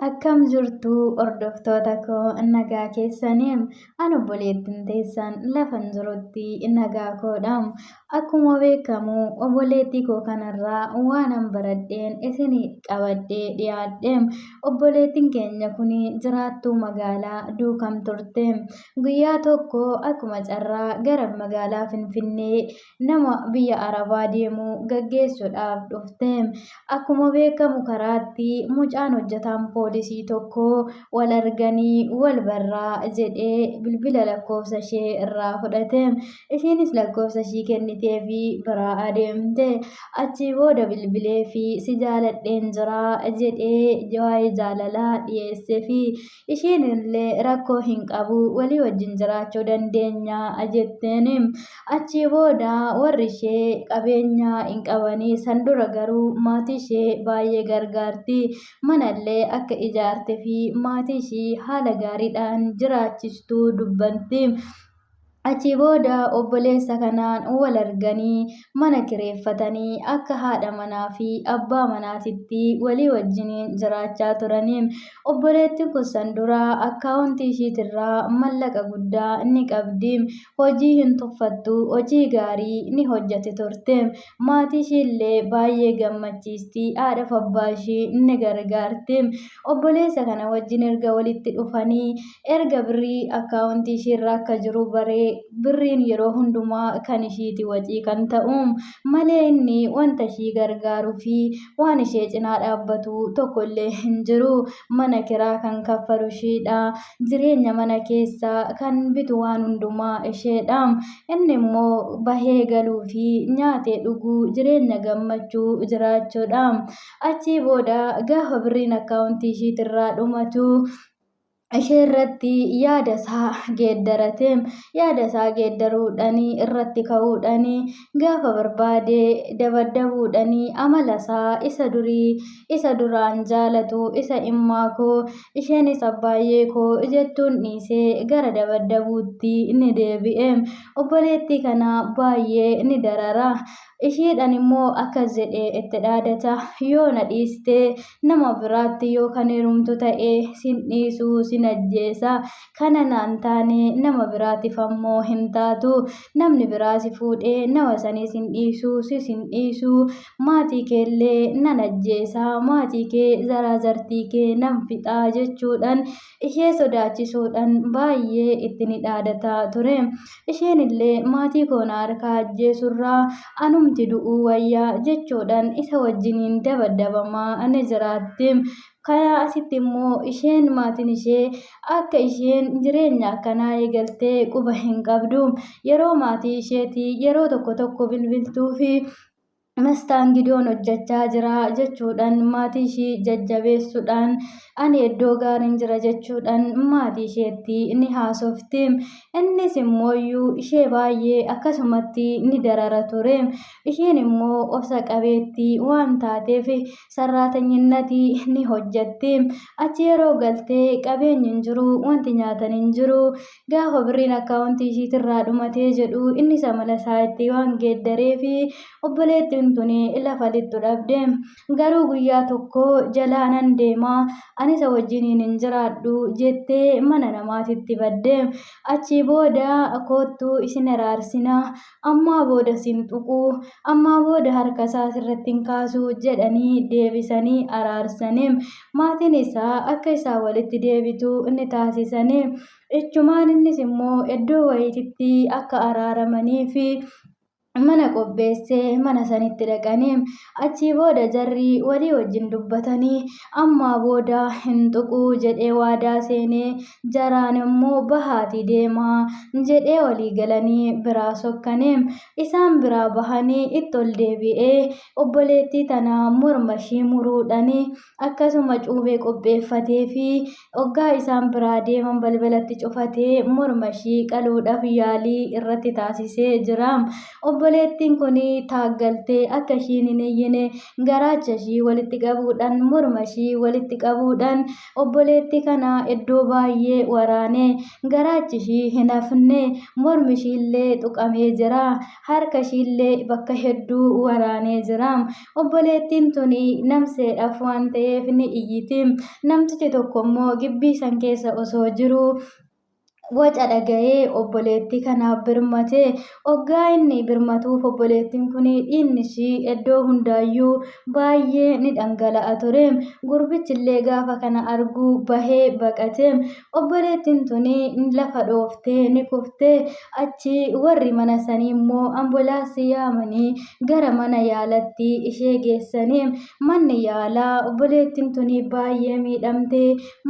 Akkam jirtu hordoftoota koo nagaa keessaniin ani obboleettiin teessan lafan jirutti nagaa koodhaam. Akkuma beekamu obboleettii koo kanarraa waanan baradheen isinii qabadhee dhiyaadheem. Obboleettiin keenya kun jiraattuu magaalaa duukam turte. Guyyaa tokko akkuma carraa gara magaalaa Finfinnee nama biyya Arabaa deemu gaggeessuudhaaf dhufte. Akkuma beekamu karaatti mucaan hojjetaan poolisii tokko wal arganii wal barraa jedhee bilbila lakkoofsa ishee irraa fudhate. Isheenis lakkoofsa ishii kennitee fi biraa adeemte. Achii booda bilbilee fi si jaaladheen jiraa jedhee waa'ee jaalalaa dhiyeessee fi isheen illee rakkoo hin qabu walii wajjin jiraachuu dandeenya jetteen. Achii booda warri ishee qabeenya hin qabanii san dura garuu maatii ishee baay'ee gargaarti. Manallee akka ijaarte fi maatii ishee haala gaariidhaan jiraachistuu dubbatti. Achii booda obboleessa kanaan wal arganii mana kireeffatanii akka haadha manaa fi abbaa manaatitti walii wajjiniin jiraachaa turaniin. Obboleettiin kun san duraa akkaawuntii ishiitirraa mallaqa guddaa ni qabdi. Hojii hin tuffattu, hojii gaarii ni hojjete turte. Maatii ishiillee baay'ee gammachiisti. Haadhaaf abbaa ishii ni gargaarti. Obboleessa kana wajjin erga walitti dhufanii erga birrii akkaawuntii ishiirraa akka jiru baree birriin yeroo hundumaa kan ishiiti wacii kan ta'u malee inni wanta ishii gargaaruu fi waan ishee cinaa dhaabbatu tokkollee hin jiru. Mana kiraa kan kaffalu isheedha. Jireenya mana keessaa kan bitu waan hundumaa isheedha. Inni immoo bahee galuu fi nyaatee dhuguu jireenya gammachuu jiraachuudha. Achii booda gaafa birriin akkaawuntii ishiitirraa dhumatu ishee irratti yaada isaa geeddarate. Yaada isaa geeddaruudhaan irratti ka'uudhaan gaafa barbaade dabadabuudhaan amala isaa isa durii isa duraan jaalatu isa immaa koo isheenis abbaayee koo jettuun dhiisee gara dabadabuutti ni deebi'e. Obboleettii kana baay'ee ni darara. Isheedhaan immoo akkas jedhee itti dhaadata. Yoo na dhiistee nama biraatti yoo kan heerumtu ta'e sin dhiisuu sin ajjeesa. Kana naan taane nama biraatiif ammoo hin taatu. Namni biraa si fuudhee nama sanii sin dhiisuu sin dhiisuu. Maatii keellee nan ajjeesa. Maatii kee zaraa zartii kee nan fixaa jechuudhaan ishee sodaachisuudhaan baay'ee itti ni dhaadata ture. Isheen illee maatii koo na harkaa ajjeesurraa anumti du'uu wayyaa jechuudhaan isa wajjiniin dabadabamaa ni jiraatti. Kana asitti immoo isheen maatiin ishee akka isheen jireenya akkanaa eegaltee quba hin qabdu. Yeroo maatii isheetii yeroo tokko bilbiltuu fi mastaangidoon hojjechaa jira jechuudhaan maatii ishee jajjabeessuudhaan ani iddoo gaariin jira jechuudhaan maatii isheetti ni haasofti. Innis immoo ishee baay'ee akkasumatti ni darara ture. Isheen immoo obsa qabeettii waan taateef sarraatanyinnatii ni hojjetti. Achi yeroo galtee qabeenyi hin jiru wanti nyaatan hin jiru. Gaafa birriin akkaawuntii ishiitirraa dhumatee jedhu innis amala isaa itti waan geeddaree fi obboleettiin tuni lafa littu dhabde. Garuu guyyaa tokko jalaanan deemaa anisa wajjiniin hin jiraadhu jettee mana namaatitti badde. Achii booda koottuu isin araarsina ammaa booda sin tuquu ammaa booda harka isaa irratti hin kaasuu jedhanii deebisanii araarsanii. Maatiin isaa akka isaa walitti deebitu ni taasisanii. Ichumaan innis immoo iddoo wayiititti akka araaramanii fi mana qopheessee mana sanitti dhaqanii achii booda jarri walii wajjin dubbatanii ammaa booda hin tuquu jedhee waadaa seenee jaraan immoo bahaatii deemaa jedhee walii galanii biraa sokkanii. Isaan biraa bahanii itti ol deebi'ee obboleettii tana morma ishii muruudhaan akkasuma cuubee qopheeffatee fi hoggaa isaan biraa deeman balbalatti cufatee morma ishii qaluudhaaf yaalii irratti taasisee jira. obboleettiin kun taaggaltee akka ishiin hin iyyine garaacha ishii walitti qabuudhaan morma ishii walitti qabuudhaan obboleettii kana iddoo baay'ee waraane garaachi ishii hin hafne mormi ishiillee tuqamee jira harka ishiillee bakka hedduu waraanee jira obboleettiin tuni namseedhaaf waan ta'eef ni iyyiti namtichi tokko immoo gibbii san keessa osoo jiru waca dhaga'ee obboleettii kanaaf birmate oggaa inni birmatuuf obboleettiin kun dhiinni ishii iddoo hundaayyuu baay'ee ni dhangala'a ture gurbichillee gaafa kana argu bahee baqate obboleettiin tun lafa dhooftee ni kuftee achi warri mana sanii immoo ambulaansii yaamanii gara mana yaalatti ishee geessanii manni yaalaa obboleettiin tun baay'ee miidhamte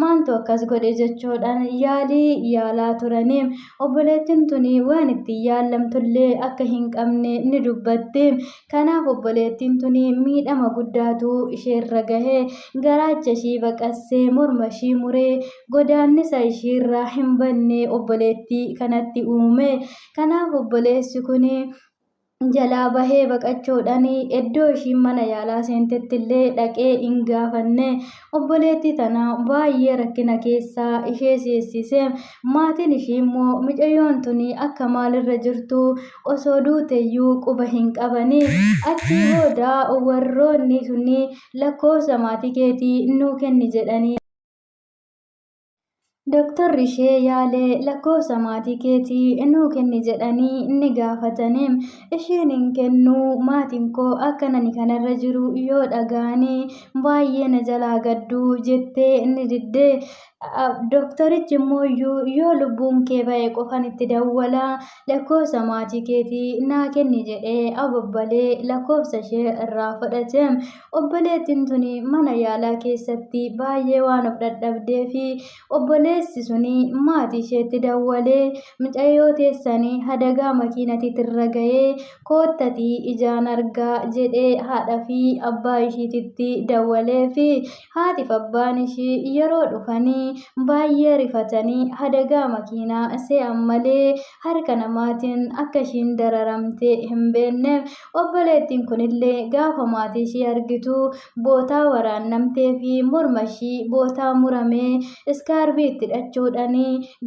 maantu akkas godhe jechuudhaan yaalii yaalaa turanii obboleettiin tuni waan itti yaallamtullee akka hin qabne ni dubbatti kanaaf obboleettiin tuni miidhama guddaatu isheerra gahee garaacha ishii baqassee morma ishii muree godaannisa ishiirraa hin banne obboleettii kanatti uume kanaaf obboleessi kun jalaa bahee baqachuudhaan iddoo ishiin mana yaalaa seentettillee dhaqee hin gaafanne obboleettii tana baay'ee rakkina keessaa ishee seessise maatiin ishii immoo mucayyoon tuni akka maalirra jirtu osoo duuteyyuu quba hin qabani achi booda warroonni suni lakkoofsa maatii keetii nuu kenni jedhanii Doktorri ishee yaalee lakkoofsa maatii keetii nuu kenni jedhanii inni gaafatanii isheen hin kennuu maatiin koo akka nani kanarra jiru yoo dhaga'anii baay'ee na jalaa gadduu jettee inni diddee doktorichi immoo yoo lubbuun kee ba'e qofan itti dawwalaa lakkoofsa maatii keetii naa kenni jedhee abobbalee lakkoofsa ishee irraa fudhate obboleettiin tuni mana yaalaa keessatti baay'ee waan of dadhabdee fi obboleessi suni maatii isheetti dawwalee mucayyoo teessanii hadagaa makiinatiitirra ga'ee koottatii ijaan argaa jedhee haadha fi abbaa ishiititti dawwalee fi haatiif abbaan ishii yeroo dhufanii baay'ee rifatanii hadagaa makiinaa se'an malee harka namaatiin akka ishiin dararamte hin beekne obboleettiin kunillee gaafa maatii ishii argitu bootaa waraannamtee fi morma ishii bootaa muramee iskaarbii itti hidhachuudhaan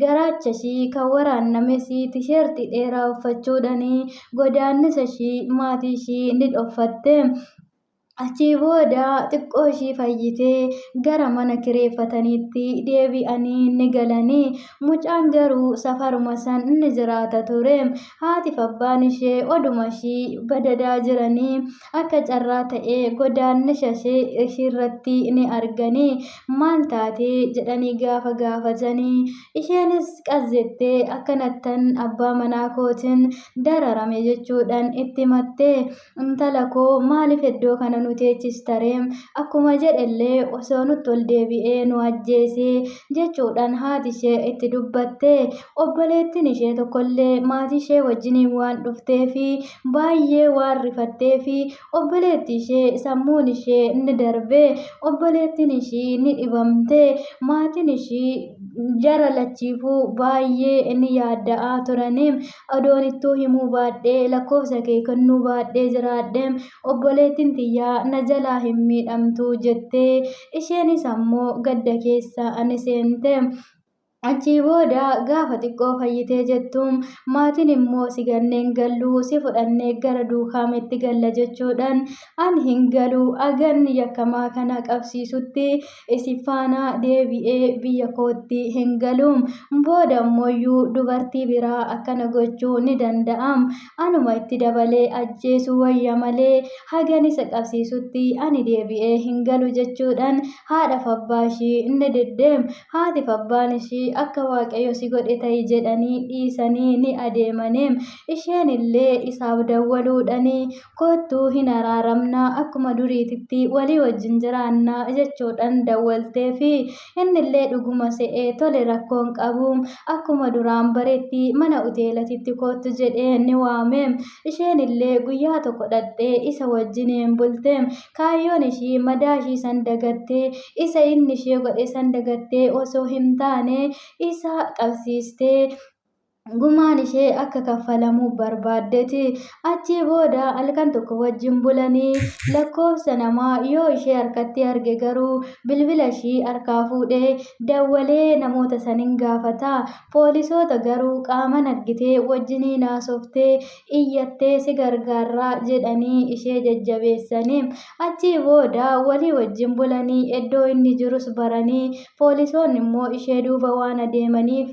garaacha ishii kan waraannames tisheertii dheeraa uffachuudhaan godaannisa ishii maatii ishii ni dhoffatte. Achii booda xiqqoo ishii fayyitee gara mana kireeffataniitti deebi'anii ni galanii mucaan garuu safaruma san ni jiraata ture haatiif abbaan ishee oduma ishii badadaa jiranii akka carraa ta'ee godaannisa ishiirratti ni arganii maal taatee jedhanii gaafa gaafatanii isheenis qazzettee akkanattan abbaa manaa kootiin dararame jechuudhaan itti himattee intala koo maaliif iddoo kana nu teechistaree akkuma jedhellee osoo nutti ol deebi'ee nu ajjeesee jechuudhaan haati ishee itti dubbatte obboleettiin ishee tokkollee maatii ishee wajjiniin waan dhuftee fi baay'ee waan rifattee fi obboleettii ishee sammuun ishee ni darbee obboleettiin ishii ni dhibamte maatiin ishii jara lachiifuu baay'ee ni yaadda'aa turanii adoonittuu himuu baadhee lakkoofsa kee kennuu baadhee jiraadhee obboleettiin tiyyaa na jalaa hin miidhamtu jettee isheenis ammoo gadda keessa ani seente. Achii booda gaafa xiqqoo fayyitee jettuun maatiin immoo si ganneen galluu si fudhannee gara duukaametti galla jechuudhaan ani hin galuu aganni yakkamaa kana qabsiisutti isi faana deebi'ee biyya kootti hin galuun booda ammoo dubartii biraa akkana gochuu ni danda'am anuma itti dabalee ajjeesuu wayya malee hagan isa qabsiisutti ani deebi'ee hin galu jechuudhaan haadhaaf abbaa ishii inni deddeem haatiif abbaan ishii akka waaqayyo si godhe ta'i jedhanii dhiisanii ni adeemanii isheen illee isaaf dawwaluudhanii kottuu hin araaramnaa akkuma duriititti walii wajjin jiraannaa jechuudhaan dawwaltee fi innillee dhuguma se'ee tole rakkoon qabu akkuma duraan bareetti mana uteelatitti kottu jedhee ni waame isheen illee guyyaa tokko dhaqxee isa wajjiniin bulte kaayyoon ishii madaa ishii san dagattee isa inni ishee godhe san dagattee osoo hin taane isa qabsiistee gumaan ishee akka kaffalamu barbaaddeeti. Achii booda halkan tokko wajjin bulanii lakkoofsa namaa yoo ishee harkatti arge garuu bilbila ishii harkaa fuudhee dawwalee namoota saniin gaafata. Poolisoota garuu qaaman argitee wajjiniin haasoftee iyyattee si gargaarraa jedhanii ishee jajjabeessanii. Achii booda walii wajjin bulanii iddoo inni jirus baranii poolisoonni immoo ishee duuba waan adeemaniif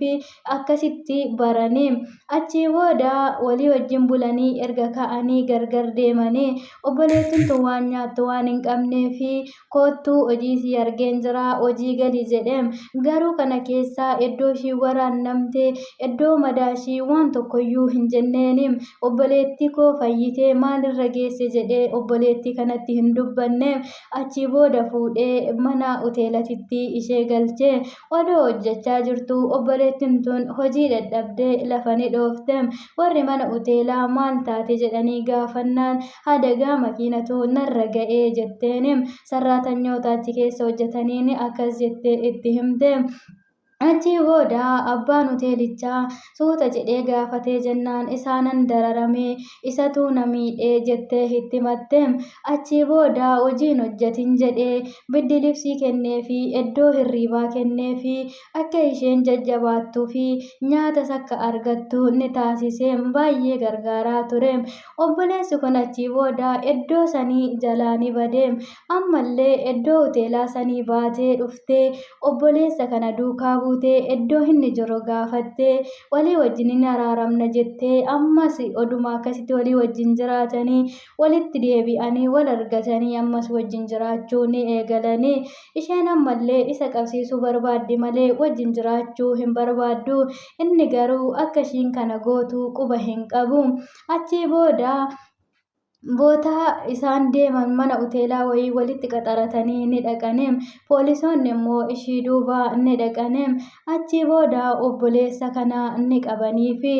akkasitti baranii. Achii booda walii wajjin bulanii erga ka'anii gargar deemanii obboleettiin tun waan nyaattu waan hin qabneef kottuu hojii si argeen jira hojii galii jedheen. Garuu kana keessaa iddoo ishii waraannamte iddoo madaa ishii waan tokkoyyuu hin jenneen obboleettii koo fayyitee maalirra geesse jedhee obboleettii kanatti hin dubbanne. Achii booda fuudhee mana hoteelatitti ishee galchee odoo hojjechaa jirtu obboleettiin tun hojii dadhabdee lafa ni dhoofte. Warri mana hoteelaa maal taate jedhanii gaafannaan adagaa makiinatu narra ga'ee jetteen. Sarraatanyootaa achi keessa hojjetaniin akkas jettee itti himte. Achii booda abbaan hoteelichaa suuta jedhee gaafatee jennaan isaanan dararame isatu na miidhee jettee itti himatte. Achii booda hojiin hojjetin jedhee biddi libsii kenneefi iddoo hirriibaa kenneefi akka isheen jajjabaattuu fi nyaatas akka argattu ni taasise. Baay'ee gargaaraa ture. Obboleessi kun achii booda iddoo sanii jalaa ni bade. Ammallee iddoo hoteelaa sanii baatee dhuftee obboleessa kana duukaa buutee iddoo inni jiru gaafattee walii wajjin hin araaramna jettee ammas oduma akkasitti walii wajjin jiraatanii walitti deebi'anii wal argatanii ammas wajjin jiraachuu ni eegalanii. Isheen ammallee isa qabsiisuu barbaaddi malee wajjin jiraachuu hin barbaaddu. Inni garuu akka ishiin kana gootu quba hin qabu. Achii booda bootaa isaan deeman mana hoteelaa wayii walitti qaxaratanii ni dhaqanii. Poolisoonni immoo ishii duuba ni dhaqanii. Achii booda obboleessa kana ni qabanii fi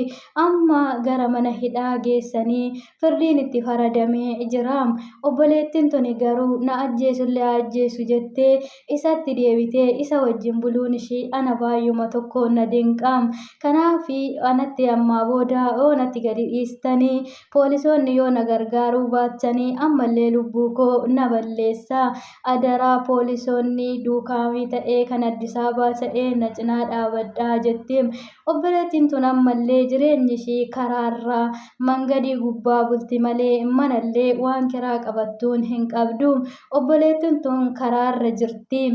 amma gara mana hidhaa geessanii firdiin itti faradamee jira. Obboleettiin tuni garuu na ajjeesullee ajjeesu jettee isatti deebitee isa wajjin buluun ishii ana baay'uma tokko na dinqa. Kanaaf anatti ammaa booda yoo natti gadi dhiistanii poolisoonni yoo na gargaaru baatanii ammallee lubbuu koo na balleessa. Adaraa poolisoonni duukaamii ta'ee kan Addis Ababaa ta'ee na cinaa dhaabadhaa jetti. Obboleettiin tun ammallee jireenyi ishii karaarraa mangadii gubbaa bulti malee manallee waan kiraa qabattuun hin qabdu. Obboleettiin tun karaarra jirti.